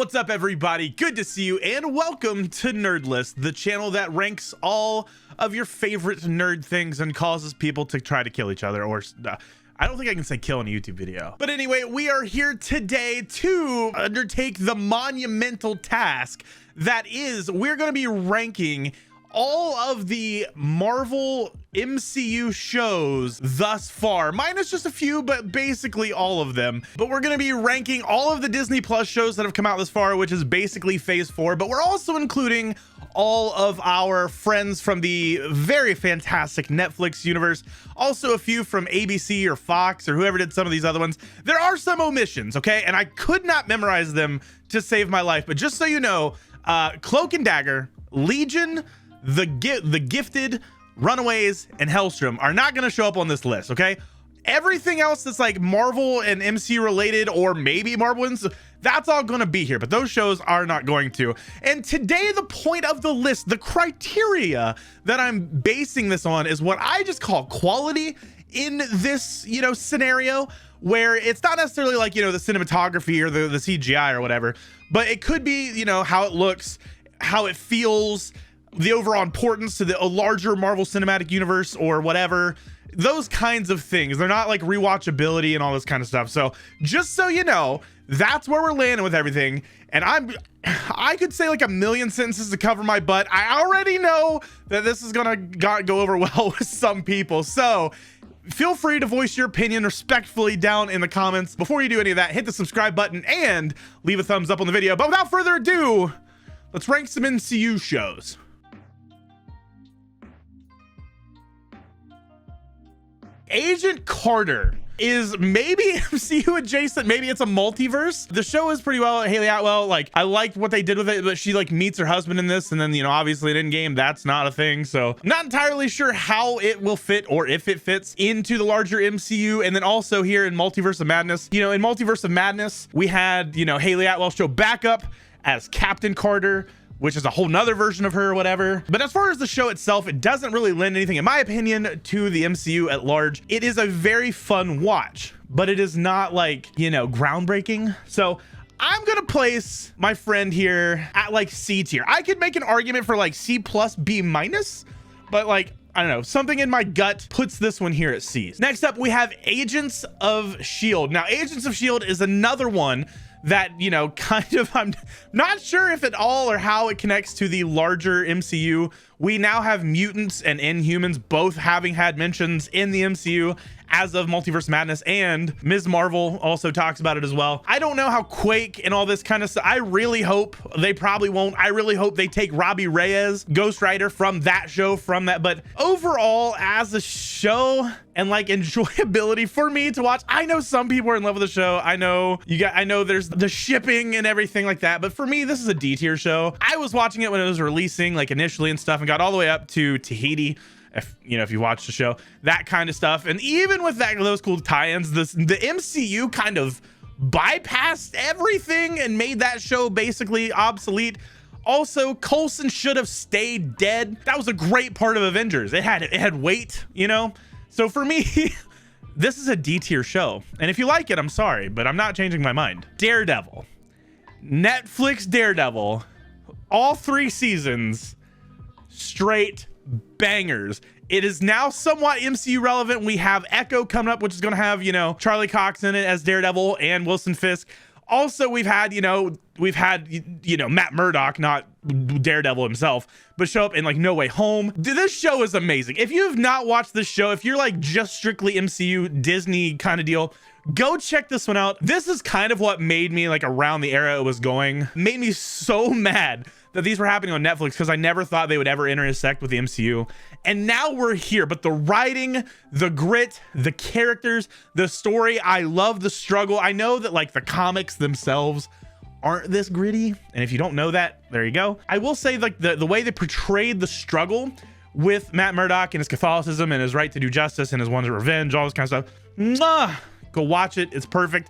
What's up, everybody? Good to see you, and welcome to Nerdlist, the channel that ranks all of your favorite nerd things and causes people to try to kill each other, or I don't think I can say kill in a YouTube video. But anyway, we are here today to undertake the monumental task that is, we're going to be ranking all of the Marvel MCU shows thus far, minus just a few, but basically all of them. But we're going to be ranking all of the Disney Plus shows that have come out this far, which is basically phase 4, but we're also including all of our friends from the very fantastic Netflix universe, also a few from ABC or Fox or whoever did some of these other ones. There are some omissions, okay, and I could not memorize them to save my life, but just so you know, Cloak and Dagger, Legion, the Gifted, Runaways, and Hellstrom are not going to show up on this list, okay? Everything else that's like Marvel and MCU related, or maybe Marvel ones, that's all going to be here, but those shows are not going to. And today, the point of the list, the criteria that I'm basing this on, is what I just call quality in this, scenario, where it's not necessarily like, the cinematography or the CGI or whatever, but it could be, how it looks, how it feels, the overall importance to the larger Marvel Cinematic Universe or whatever, those kinds of things. They're not like rewatchability and all this kind of stuff. So just so you know, that's where we're landing with everything. And I could say like a million sentences to cover my butt. I already know that this is gonna go over well with some people. So feel free to voice your opinion respectfully down in the comments. Before you do any of that, hit the subscribe button and leave a thumbs up on the video. But without further ado, let's rank some MCU shows. Agent Carter is maybe MCU adjacent, maybe it's a multiverse. The show is pretty well. Haley Atwell, like, I liked what they did with it, but she like meets her husband in this, and then obviously in Endgame that's not a thing, so I'm not entirely sure how it will fit or if it fits into the larger MCU. And then also here in Multiverse of Madness, in Multiverse of Madness we had Haley Atwell show back up as Captain Carter, which is a whole nother version of her or whatever. But as far as the show itself, it doesn't really lend anything, in my opinion, to the MCU at large. It is a very fun watch, but it is not like, groundbreaking. So I'm gonna place my friend here at like C tier. I could make an argument for like C plus, B minus, but like, I don't know, something in my gut puts this one here at C. Next up, we have Agents of S.H.I.E.L.D. Now, Agents of S.H.I.E.L.D. is another one that, kind of, I'm not sure if at all or how it connects to the larger MCU. We now have mutants and Inhumans both having had mentions in the MCU as of Multiverse Madness, and Ms. Marvel also talks about it as well. I don't know how Quake and all this kind of stuff, I really hope they probably won't. I really hope they take Robbie Reyes, Ghost Rider, from that show, but overall as a show and like enjoyability for me to watch, I know some people are in love with the show. I know there's the shipping and everything like that, but for me, this is a D tier show. I was watching it when it was releasing, like initially and stuff, and got all the way up to Tahiti. If you watch the show, that kind of stuff. And even with those cool tie-ins, the MCU kind of bypassed everything and made that show basically obsolete. Also, Coulson should have stayed dead. That was a great part of Avengers. It had weight, So for me, this is a D tier show. And if you like it, I'm sorry, but I'm not changing my mind. Daredevil. Netflix Daredevil. All 3 seasons. Straight bangers. It is now somewhat MCU relevant. We have Echo coming up, which is going to have, Charlie Cox in it as Daredevil and Wilson Fisk. Also, we've had Matt Murdock, not Daredevil himself, but show up in like No Way Home. Dude, this show is amazing. If you have not watched this show, if you're like just strictly MCU Disney kind of deal, go check this one out. This is kind of what made me, like, around the era it was going, made me so mad that these were happening on Netflix, because I never thought they would ever intersect with the MCU. And now we're here. But the writing, the grit, the characters, the story, I love the struggle. I know that like the comics themselves aren't this gritty, and if you don't know that, there you go. I will say, like, the way they portrayed the struggle with Matt Murdock and his Catholicism and his right to do justice and his wanted revenge, all this kind of stuff. Mwah! Go watch it. It's perfect.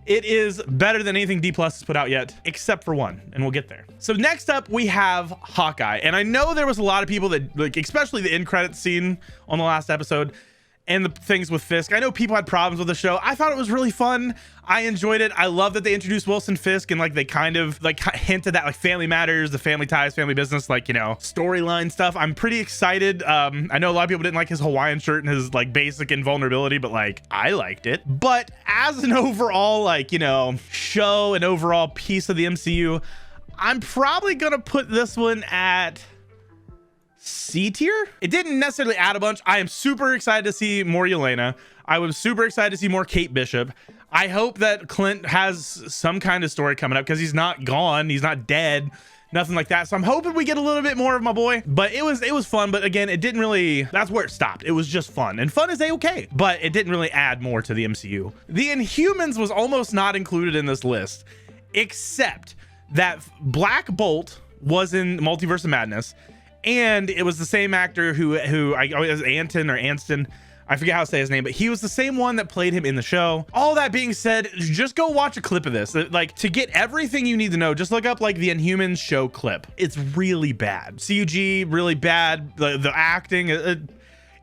It is better than anything D Plus has put out yet, except for one, and we'll get there. So next up, we have Hawkeye. And I know there was a lot of people that, like, especially the end credits scene on the last episode, and the things with Fisk. I know people had problems with the show. I thought it was really fun. I enjoyed it. I love that they introduced Wilson Fisk and like they kind of like hinted at like family matters, the family ties, family business, like, you know, storyline stuff. I'm pretty excited. I know a lot of people didn't like his Hawaiian shirt and his like basic invulnerability, but like I liked it. But as an overall like, you know, show and overall piece of the MCU, I'm probably gonna put this one at C tier. It didn't necessarily add a bunch. I am super excited to see more Yelena. I was super excited to see more Kate Bishop. I hope that Clint has some kind of story coming up because he's not gone. He's not dead. Nothing like that. So I'm hoping we get a little bit more of my boy. But it was fun. But again, it didn't really, that's where it stopped. It was just fun. And fun is A-okay. But it didn't really add more to the MCU. The Inhumans was almost not included in this list, except that Black Bolt was in Multiverse of Madness. And it was the same actor who I always Anton or Anston. I forget how to say his name, but he was the same one that played him in the show. All that being said, just go watch a clip of this. Like, to get everything you need to know, just look up like the Inhumans show clip. It's really bad. CUG, really bad. The acting,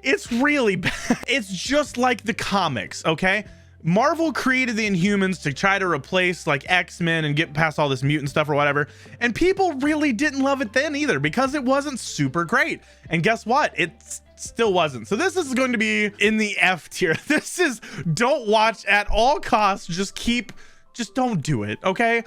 it's really bad. It's just like the comics, okay? Marvel created the Inhumans to try to replace like X-Men and get past all this mutant stuff or whatever. And people really didn't love it then either because it wasn't super great. And guess what? It still wasn't. So this is going to be in the F tier. This is don't watch at all costs. Just don't do it. Okay.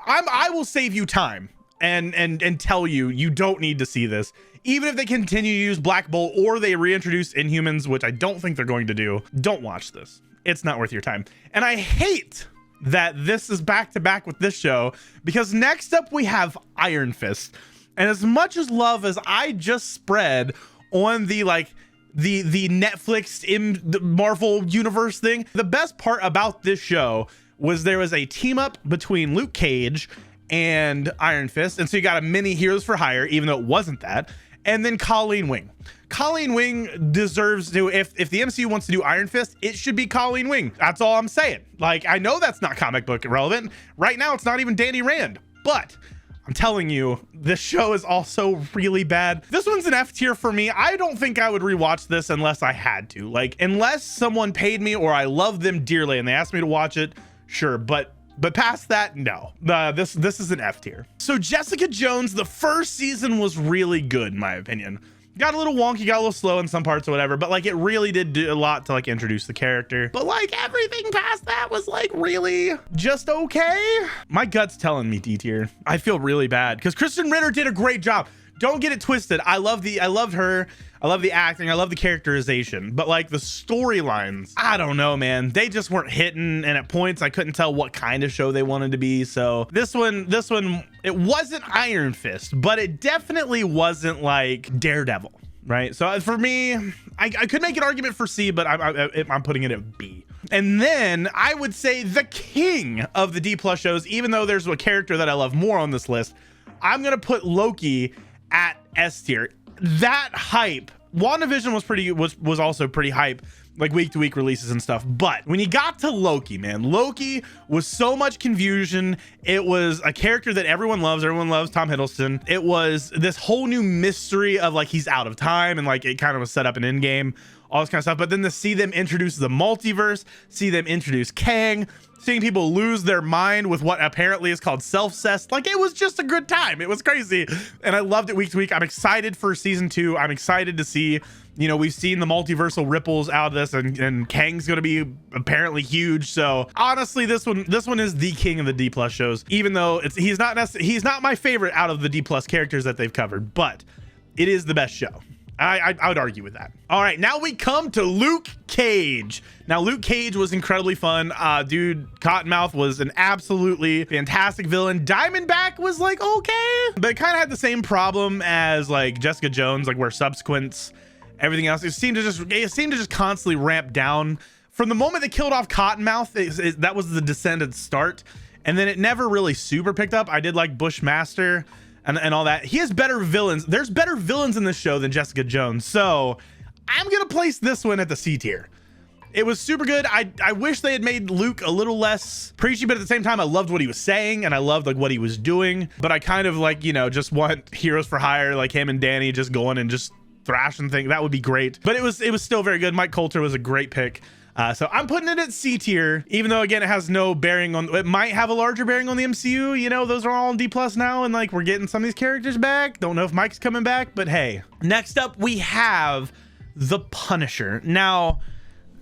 I will save you time and tell you don't need to see this. Even if they continue to use Black Bolt or they reintroduce Inhumans, which I don't think they're going to do, don't watch this. It's not worth your time. And I hate that this is back to back with this show because next up we have Iron Fist. And as much as love as I just spread on the Netflix in the Marvel universe thing, the best part about this show was there was a team up between Luke Cage and Iron Fist. And so you got a mini Heroes for Hire, even though it wasn't that. And then Colleen Wing. Colleen Wing deserves to, if the MCU wants to do Iron Fist, it should be Colleen Wing. That's all I'm saying. Like, I know that's not comic book relevant. Right now, it's not even Danny Rand. But I'm telling you, this show is also really bad. This one's an F tier for me. I don't think I would rewatch this unless I had to. Like, unless someone paid me or I love them dearly and they asked me to watch it, sure. But past that, no. This is an F tier. So Jessica Jones, the first season was really good in my opinion. Got a little wonky, got a little slow in some parts or whatever, but like it really did do a lot to like introduce the character. But like everything past that was like really just okay. My gut's telling me D tier. I feel really bad because Kristen Ritter did a great job. Don't get it twisted. I loved her. I love the acting. I love the characterization, but like the storylines, I don't know, man. They just weren't hitting. And at points I couldn't tell what kind of show they wanted to be. So this one, it wasn't Iron Fist, but it definitely wasn't like Daredevil, right? So for me, I could make an argument for C, but I'm putting it at B. And then I would say the king of the D+ shows, even though there's a character that I love more on this list, I'm going to put Loki at S tier. That hype, WandaVision was also pretty hype, like week to week releases and stuff. But when you got to Loki, man, Loki was so much confusion. It was a character that everyone loves. Everyone loves Tom Hiddleston. It was this whole new mystery of like he's out of time and like it kind of was set up an end game, all this kind of stuff. But then to see them introduce the multiverse, see them introduce Kang, seeing people lose their mind with what apparently is called self-cest, like it was just a good time. It was crazy. And I loved it week to week. I'm excited for season 2. I'm excited to see, you know, we've seen the multiversal ripples out of this and Kang's going to be apparently huge. So honestly, this one is the king of the D+ shows, even though he's not my favorite out of the D+ characters that they've covered, but it is the best show. I would argue with that. All right, now we come to Luke Cage. Now, Luke Cage was incredibly fun. Dude, Cottonmouth was an absolutely fantastic villain. Diamondback was like, okay, but it kind of had the same problem as like Jessica Jones, like where subsequence, everything else, it seemed to just constantly ramp down. From the moment they killed off Cottonmouth, that was the descendant start. And then it never really super picked up. I did like Bushmaster and all that. He has better villains. There's better villains in this show than Jessica Jones. So I'm going to place this one at the C tier. It was super good. I wish they had made Luke a little less preachy, but at the same time, I loved what he was saying and I loved like what he was doing. But I kind of like, you know, just want Heroes for Hire, like him and Danny just going and just thrashing thing, that would be great. But it was still very good. Mike Coulter was a great pick. So I'm putting it at C tier, even though again it has no bearing on, it might have a larger bearing on the MCU. You know, those are all in D+ now, and like we're getting some of these characters back. Don't know if Mike's coming back, but hey. Next up we have The Punisher. Now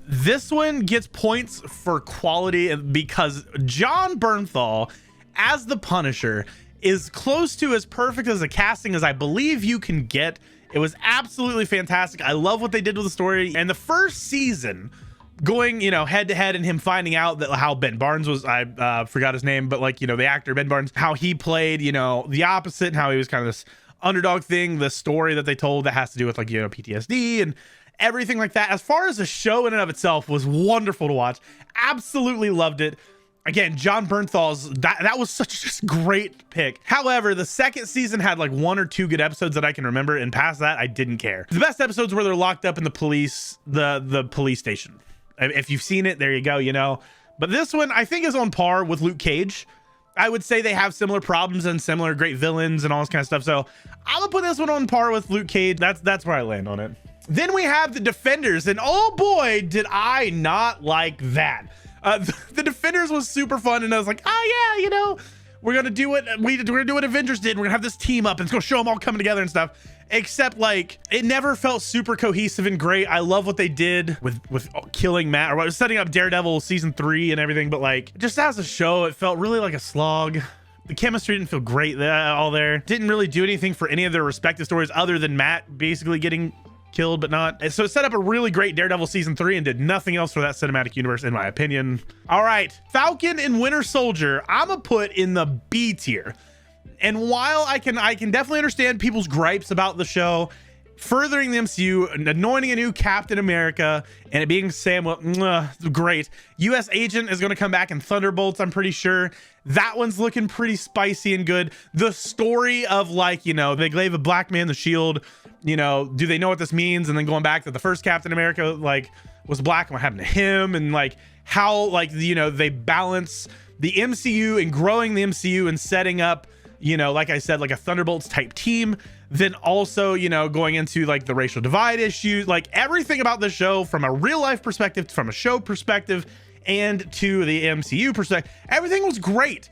this one gets points for quality because John Bernthal as the Punisher is close to as perfect as a casting as I believe you can get. It was absolutely fantastic. I love what they did with the story, and the first season going, you know, head to head and him finding out that how Ben Barnes was, I forgot his name, but like, you know, the actor Ben Barnes, how he played, you know, the opposite, and how he was kind of this underdog thing, the story that they told that has to do with like, you know, PTSD and everything like that. As far as the show in and of itself was wonderful to watch. Absolutely loved it. Again, John Bernthal's, that was such a just great pick. However, the second season had like 1 or 2 good episodes that I can remember, and past that, I didn't care. The best episodes where they're locked up in the police station. If you've seen it, there you go, you know. But this one, I think, is on par with Luke Cage. I would say they have similar problems and similar great villains and all this kind of stuff. So I'm gonna put this one on par with Luke Cage. That's where I land on it. Then we have The Defenders, and oh boy, did I not like that. The Defenders was super fun, and I was like, oh yeah, you know, we're gonna do what we're gonna do what Avengers did. We're gonna have this team up, and it's gonna show them all coming together and stuff. Except like it never felt super cohesive and great. I love what they did with killing Matt, or setting up Daredevil season 3 and everything, but like just as a show, it felt really like a slog. The chemistry didn't feel great all there. Didn't really do anything for any of their respective stories other than Matt basically getting killed, but not. And so it set up a really great Daredevil season 3 and did nothing else for that cinematic universe, in my opinion. All right, Falcon and Winter Soldier, I'm gonna put in the B tier. And while I can definitely understand people's gripes about the show, furthering the MCU, anointing a new Captain America, and it being Samuel, great. US Agent is going to come back in Thunderbolts, I'm pretty sure. That one's looking pretty spicy and good. The story of like, you know, they gave a black man the shield, you know, do they know what this means? And then going back to the first Captain America, like, was black and what happened to him, and like how, like, you know, they balance the MCU and growing the MCU and setting up, you know, like I said, like a Thunderbolts type team. Then also, you know, going into like the racial divide issues, like everything about the show from a real life perspective, from a show perspective, and to the MCU perspective, everything was great.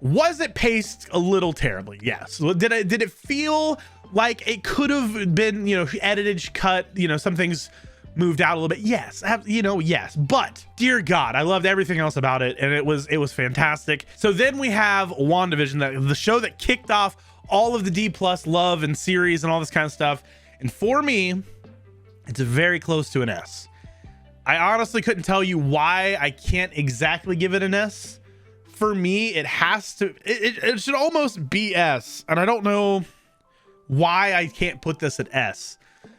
Was it paced a little terribly? Yes. Did it feel like it could have been, you know, edited, cut, you know, some things moved out a little bit? Yes, you know, yes. But dear God, I loved everything else about it, and it was fantastic. So then we have WandaVision, the show that kicked off all of the D+ love and series and all this kind of stuff. And for me, it's very close to an S. I honestly couldn't tell you why I can't exactly give it an S. For me, it has to, it should almost be S. And I don't know why I can't put this at S,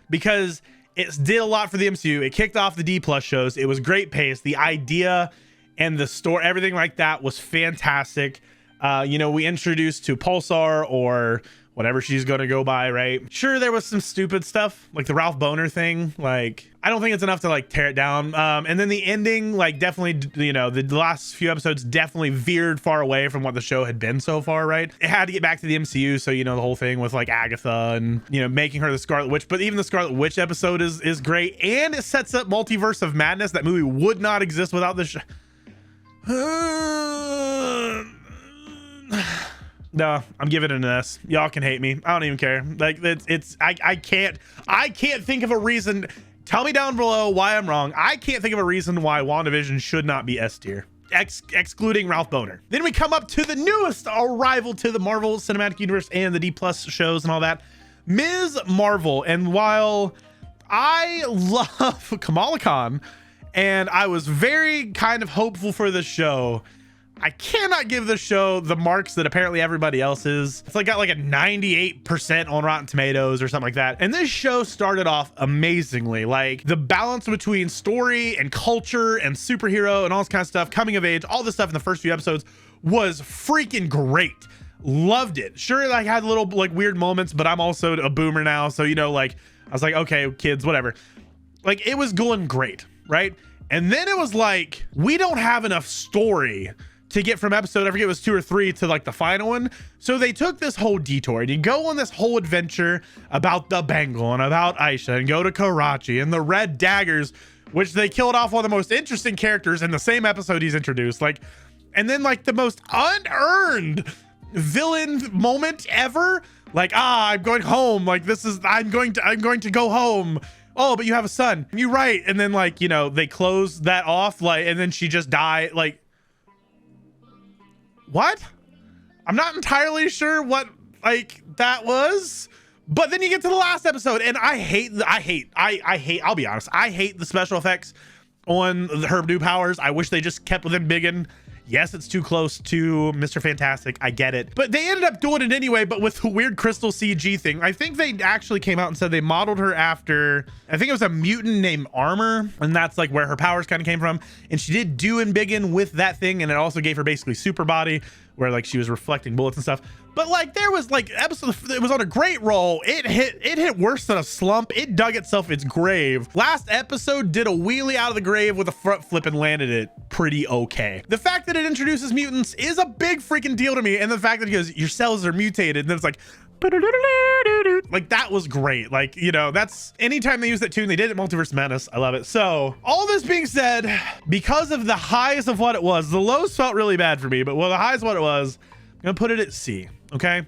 because it did a lot for the MCU. It kicked off the D+ shows. It was great pace. The idea and the story, everything like that was fantastic. You know, we introduced to Pulsar, or whatever she's going to go by, right? Sure, there was some stupid stuff, like the Ralph Boner thing. Like, I don't think it's enough to like tear it down. And then the ending, like, definitely, you know, the last few episodes definitely veered far away from what the show had been so far, right? It had to get back to the MCU, so, you know, the whole thing with like Agatha and, you know, making her the Scarlet Witch. But even the Scarlet Witch episode is great, and it sets up Multiverse of Madness. That movie would not exist without this show. No, I'm giving it an S. Y'all can hate me. I don't even care. Like, I can't think of a reason. Tell me down below why I'm wrong. I can't think of a reason why WandaVision should not be S tier, excluding Ralph Boner. Then we come up to the newest arrival to the Marvel Cinematic Universe and the D+ shows and all that, Ms. Marvel. And while I love Kamala Khan, and I was very kind of hopeful for this show, I cannot give this show the marks that apparently everybody else is. It's like got like a 98% on Rotten Tomatoes or something like that. And this show started off amazingly. Like, the balance between story and culture and superhero and all this kind of stuff, coming of age, all this stuff in the first few episodes was freaking great. Loved it. Sure, I had little like weird moments, but I'm also a boomer now, so, you know, like, I was like, okay, kids, whatever. Like, it was going great, right? And then it was like, we don't have enough story to get from episode, I forget it was 2 or 3 to like the final one. So they took this whole detour and you go on this whole adventure about the Bengal and about Aisha and go to Karachi and the Red Daggers, which they killed off one of the most interesting characters in the same episode he's introduced. Like, and then like the most unearned villain moment ever. Like, I'm going home. Like, this is, I'm going to go home. Oh, but you have a son. You're right. And then like, you know, they close that off, like, and then she just died. Like, what? I'm not entirely sure what like that was, but then you get to the last episode and I'll be honest, I hate the special effects on her new powers. I wish they just kept within Biggin. Yes, it's too close to Mr. Fantastic. I get it. But they ended up doing it anyway, but with the weird crystal CG thing. I think they actually came out and said they modeled her after, I think it was a mutant named Armor. And that's like where her powers kind of came from. And she did do in Biggin with that thing. And it also gave her basically super body where like she was reflecting bullets and stuff. But like there was like episode, it was on a great roll. It hit worse than a slump. It dug itself its grave. Last episode did a wheelie out of the grave with a front flip and landed it pretty okay. The fact that it introduces mutants is a big freaking deal to me. And the fact that it goes, your cells are mutated. And then it's like that was great. Like, you know, that's anytime they use that tune, they did it Multiverse Menace. I love it. So all this being said, because of the highs of what it was, the lows felt really bad for me, but well, the highs what it was, I'm gonna put it at C. Okay,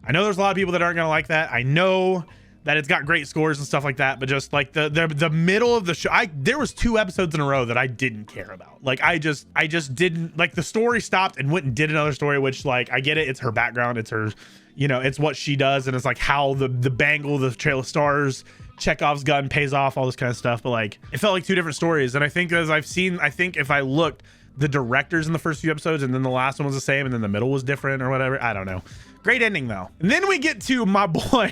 I know there's a lot of people that aren't gonna like that. I know that it's got great scores and stuff like that, but just like the middle of the show, there was 2 episodes in a row that I didn't care about. Like I just didn't like, the story stopped and went and did another story, which like I get it, it's her background, it's her, you know, it's what she does, and it's like how the bangle, the Trail of Stars, Chekhov's gun pays off, all this kind of stuff. But like it felt like 2 different stories. And I think as I've seen, I think if I looked, the directors in the first few episodes and then the last one was the same and then the middle was different or whatever, I don't know. Great ending though. And then we get to my boy,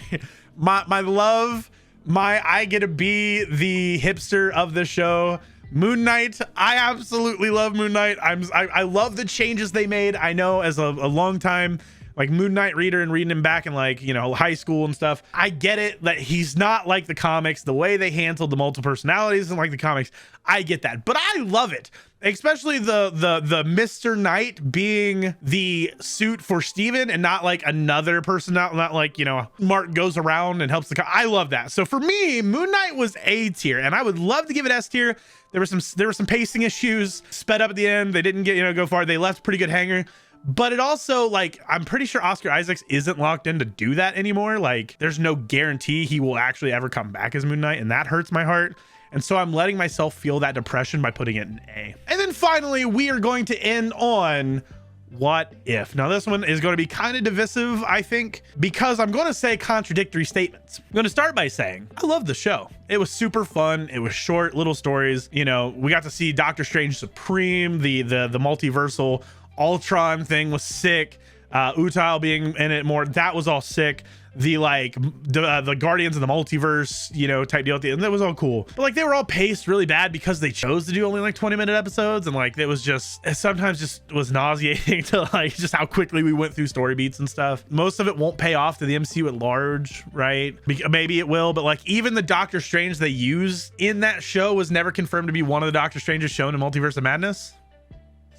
my love, I get to be the hipster of the show, Moon Knight. I absolutely love Moon Knight. I love the changes they made. I know as a long time like Moon Knight reader and reading him back in like, you know, high school and stuff, I get it that he's not like the comics, the way they handled the multiple personalities and like the comics, I get that, but I love it. Especially the Mr. Knight being the suit for Steven and not like another person, not like, you know, Mark goes around and helps I love that. So for me, Moon Knight was A tier and I would love to give it S tier. There were some pacing issues, sped up at the end. They didn't get, you know, go far. They left pretty good hanger. But it also, like, I'm pretty sure Oscar Isaacs isn't locked in to do that anymore. Like, there's no guarantee he will actually ever come back as Moon Knight, and that hurts my heart. And so I'm letting myself feel that depression by putting it in A. And then finally, we are going to end on What If. Now, this one is going to be kind of divisive, I think, because I'm going to say contradictory statements. I'm going to start by saying, I love the show. It was super fun. It was short, little stories. You know, we got to see Doctor Strange Supreme, the multiversal Ultron thing was sick. Utal being in it more, that was all sick. The like the Guardians of the Multiverse, you know, type deal at the end, that was all cool. But like they were all paced really bad because they chose to do only like 20-minute episodes, and like it was just, it sometimes just was nauseating to like just how quickly we went through story beats and stuff. Most of it won't pay off to the MCU at large, right? Maybe it will, but like even the Doctor Strange they use in that show was never confirmed to be one of the Doctor Stranges shown in Multiverse of Madness.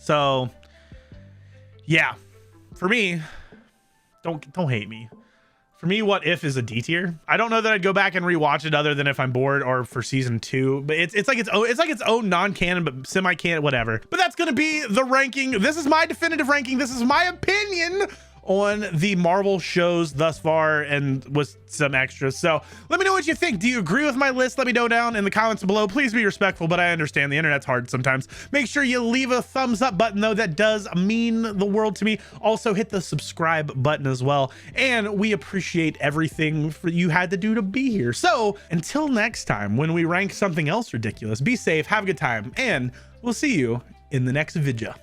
So yeah, for me, don't hate me. For me, What If is a D tier. I don't know that I'd go back and rewatch it other than if I'm bored or for season 2, but it's like its own non-canon but semi-canon, whatever. But that's gonna be the ranking. This is my definitive ranking. This is my opinion on the Marvel shows thus far and with some extras. So let me know what you think. Do you agree with my list? Let me know down in the comments below. Please be respectful, but I understand the internet's hard sometimes. Make sure you leave a thumbs up button though. That does mean the world to me. Also hit the subscribe button as well. And we appreciate everything you had to do to be here. So until next time, when we rank something else ridiculous, be safe, have a good time, and we'll see you in the next video.